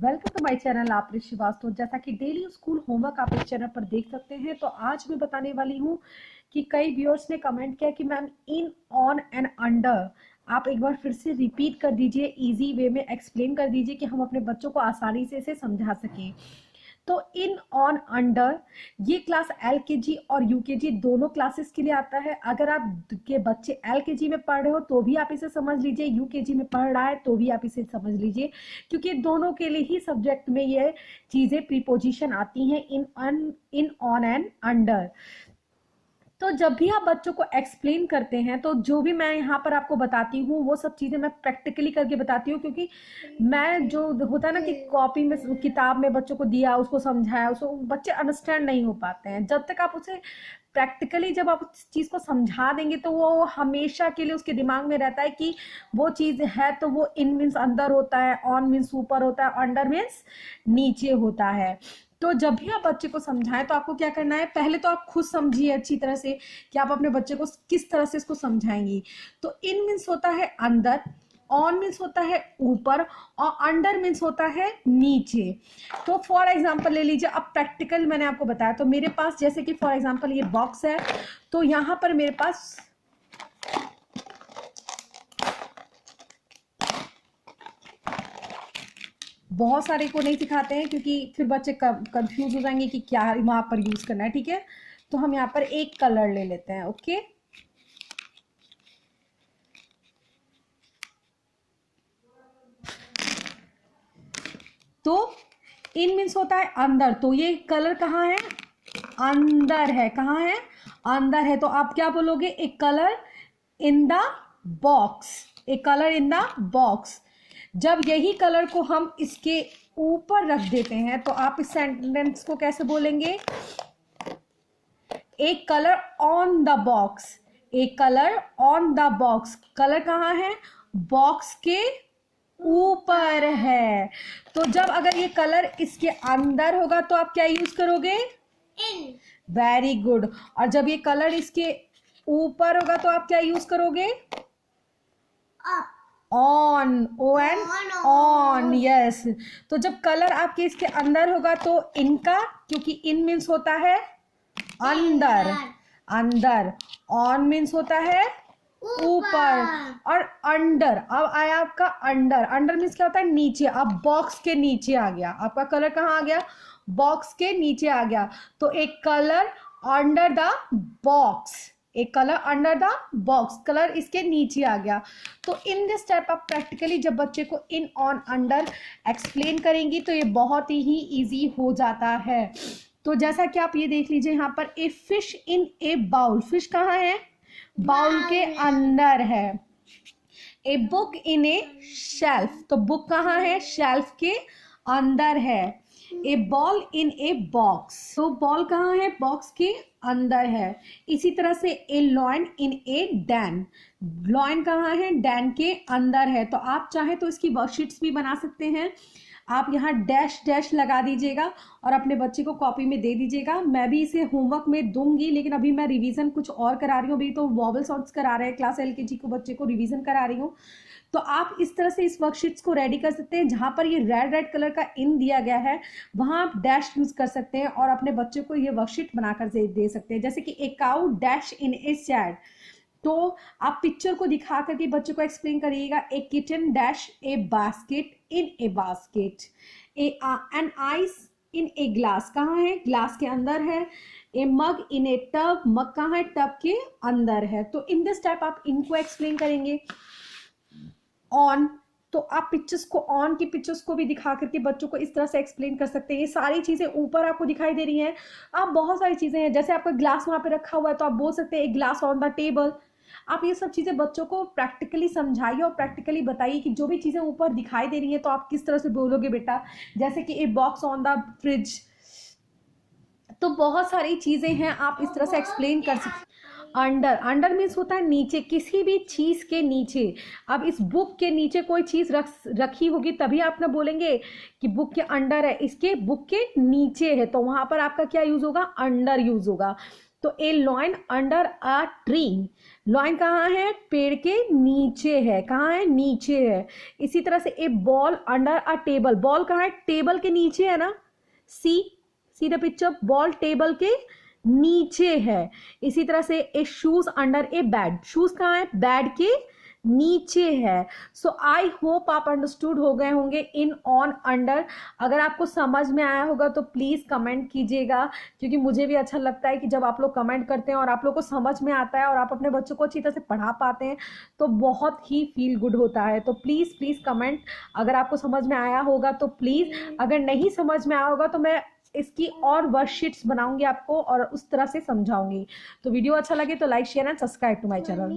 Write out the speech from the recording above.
Welcome to my channel आपरी श्रीवास्तव। जैसा कि डेली स्कूल होमवर्क आप इस चैनल पर देख सकते हैं, तो आज मैं बताने वाली हूँ कि कई व्यूअर्स ने कमेंट किया कि ma'am in, on and under आप एक बार फिर से रिपीट कर दीजिए, इजी वे में एक्सप्लेन कर दीजिए कि हम अपने बच्चों को आसानी से इसे समझा सकें। तो इन, ऑन, अंडर ये क्लास एलकेजी और यूकेजी दोनों क्लासेस के लिए आता है। अगर आप के बच्चे एलकेजी में पढ़ रहे हो तो भी आप इसे समझ लीजिए, यूकेजी में पढ़ रहा है तो भी आप इसे समझ लीजिए, क्योंकि दोनों के लिए ही सब्जेक्ट में ये चीजें प्रीपोजिशन आती हैं, इन, ऑन एंड अंडर। तो जब भी आप बच्चों को एक्सप्लेन करते हैं तो जो भी मैं यहाँ पर आपको बताती हूँ वो सब चीज़ें मैं प्रैक्टिकली करके बताती हूँ, क्योंकि मैं जो होता है ना कि कॉपी में किताब में बच्चों को दिया, उसको समझाया, उसको बच्चे अंडरस्टैंड नहीं हो पाते हैं। जब तक आप उसे प्रैक्टिकली जब आप उस चीज़ को समझा देंगे तो वो हमेशा के लिए उसके दिमाग में रहता है कि वो चीज़ है, तो वो इन मीन्स अंदर होता है, ऑन मीन्स ऊपर होता है, अंडर मीन्स नीचे होता है। तो जब भी आप बच्चे को समझाएं तो आपको क्या करना है, पहले तो आप खुद समझिए अच्छी तरह से कि आप अपने बच्चे को किस तरह से इसको समझाएंगी। तो इन मीन्स होता है अंदर, ऑन मीन्स होता है ऊपर, और अंडर मीन्स होता है नीचे। तो फॉर एग्जांपल ले लीजिए, अब प्रैक्टिकल मैंने आपको बताया, तो मेरे पास जैसे कि फॉर एग्जांपल ये बॉक्स है, तो यहाँ पर मेरे पास बहुत सारे को नहीं सिखाते हैं क्योंकि फिर बच्चे कंफ्यूज हो जाएंगे कि क्या वहां पर यूज करना है। ठीक है, तो हम यहाँ पर एक कलर ले लेते हैं। ओके, तो इन मीन्स होता है अंदर, तो ये कलर कहाँ है, अंदर है। कहाँ है, अंदर है। तो आप क्या बोलोगे, a colour in the box, a colour in the box. जब यही कलर को हम इसके ऊपर रख देते हैं तो आप इस सेंटेंस को कैसे बोलेंगे, a colour on the box, a colour on the box. Colour कहाँ है, बॉक्स के ऊपर है। तो जब अगर ये कलर इसके अंदर होगा तो आप क्या यूज करोगे, इन। Very good. और जब ये कलर इसके ऊपर होगा तो आप क्या यूज करोगे, up, on, O N, on, yes. तो जब कलर आपके इसके अंदर होगा तो इनका, क्योंकि इन मीन्स होता है अंदर, अंदर, ऑन मीन्स होता है ऊपर, और अंडर, अब आया आपका अंडर। अंडर मीन्स क्या होता है, नीचे। अब बॉक्स के नीचे आ गया आपका कलर, कहाँ आ गया, बॉक्स के नीचे आ गया। तो एक कलर अंडर द बॉक्स, एक colour under the box, colour इसके नीचे आ गया। तो इन दिस टाइप आप प्रैक्टिकली जब बच्चे को इन, ऑन, अंडर एक्सप्लेन करेंगी तो ये बहुत ही इजी हो जाता है। तो जैसा कि आप ये देख लीजिए यहाँ पर, a fish in a bowl, fish कहाँ है, बाउल के अंदर है। A book in a shelf, तो बुक कहाँ है, शेल्फ के अंदर है। A ball in a box, तो बॉल कहाँ है, बॉक्स के अंदर है। इसी तरह से a lion in a den, lion कहाँ है, डैन के अंदर है। तो आप चाहे तो इसकी वर्कशीट्स भी बना सकते हैं। आप यहाँ डैश डैश लगा दीजिएगा और अपने बच्चे को कॉपी में दे दीजिएगा। मैं भी इसे होमवर्क में दूंगी, लेकिन अभी मैं रिवीजन कुछ और करा रही हूँ। अभी तो वॉवल साउंड्स करा रहे हैं, क्लास एलकेजी को बच्चे को रिवीजन करा रही हूँ। तो आप इस तरह से इस वर्कशीट्स को रेडी कर सकते हैं। जहां पर ये रेड रेड कलर का इन दिया गया है वहां आप डैश यूज कर सकते हैं और अपने बच्चे को ये वर्कशीट बनाकर दे सकते हैं। जैसे कि a cow dash in a shed, तो आप पिक्चर को दिखा करके बच्चे को एक्सप्लेन करिएगा। A kitchen dash a basket in a basket, an ice in a glass, कहाँ है, ग्लास के अंदर है। ए मग इन ए टब, मग कहाँ है, टब के अंदर है। तो इन दिस टाइप आप इनको एक्सप्लेन करेंगे। ऑन, तो आप पिक्चर्स को, ऑन की पिक्चर्स को भी दिखा करके बच्चों को इस तरह से एक्सप्लेन कर सकते हैं। ये सारी चीजें ऊपर आपको दिखाई दे रही हैं। आप बहुत सारी चीजें हैं, जैसे आपका ग्लास वहां पे रखा हुआ है तो आप बोल सकते हैं एक ग्लास ऑन द टेबल। आप ये सब चीजें बच्चों को प्रैक्टिकली समझाइए और प्रैक्टिकली बताइए कि जो भी चीजें ऊपर दिखाई दे रही है तो आप किस तरह से बोलोगे बेटा। जैसे कि a box on the fridge, तो बहुत सारी चीजें हैं, आप इस तरह से एक्सप्लेन कर सकते। अंडर, अंडर मीन्स होता है नीचे, किसी भी चीज के नीचे। अब इस बुक के नीचे कोई चीज रखी होगी तभी आप ना बोलेंगे कि बुक के अंडर है, इसके बुक के नीचे है, तो वहां पर आपका क्या यूज होगा, अंडर यूज होगा। तो a lion under a tree, lion कहाँ है, पेड़ के नीचे है, कहाँ है, नीचे है। इसी तरह से a ball under a table, ball कहाँ है, टेबल के नीचे है ना, see the picture, ball table के नीचे है। इसी तरह से a shoes under a bed, shoes कहाँ है, बेड के नीचे है। सो आई होप आप अंडरस्टूड हो गए होंगे इन, ऑन, अंडर। अगर आपको समझ में आया होगा तो प्लीज़ कमेंट कीजिएगा, क्योंकि मुझे भी अच्छा लगता है कि जब आप लोग कमेंट करते हैं और आप लोग को समझ में आता है और आप अपने बच्चों को अच्छी तरह से पढ़ा पाते हैं तो बहुत ही फील गुड होता है। तो प्लीज़ प्लीज़ कमेंट अगर आपको समझ में आया होगा तो प्लीज़, अगर नहीं समझ में आया होगा तो मैं इसकी और वर्कशीट्स बनाऊंगी आपको और उस तरह से समझाऊंगी। तो वीडियो अच्छा लगे तो like share and subscribe to my channel.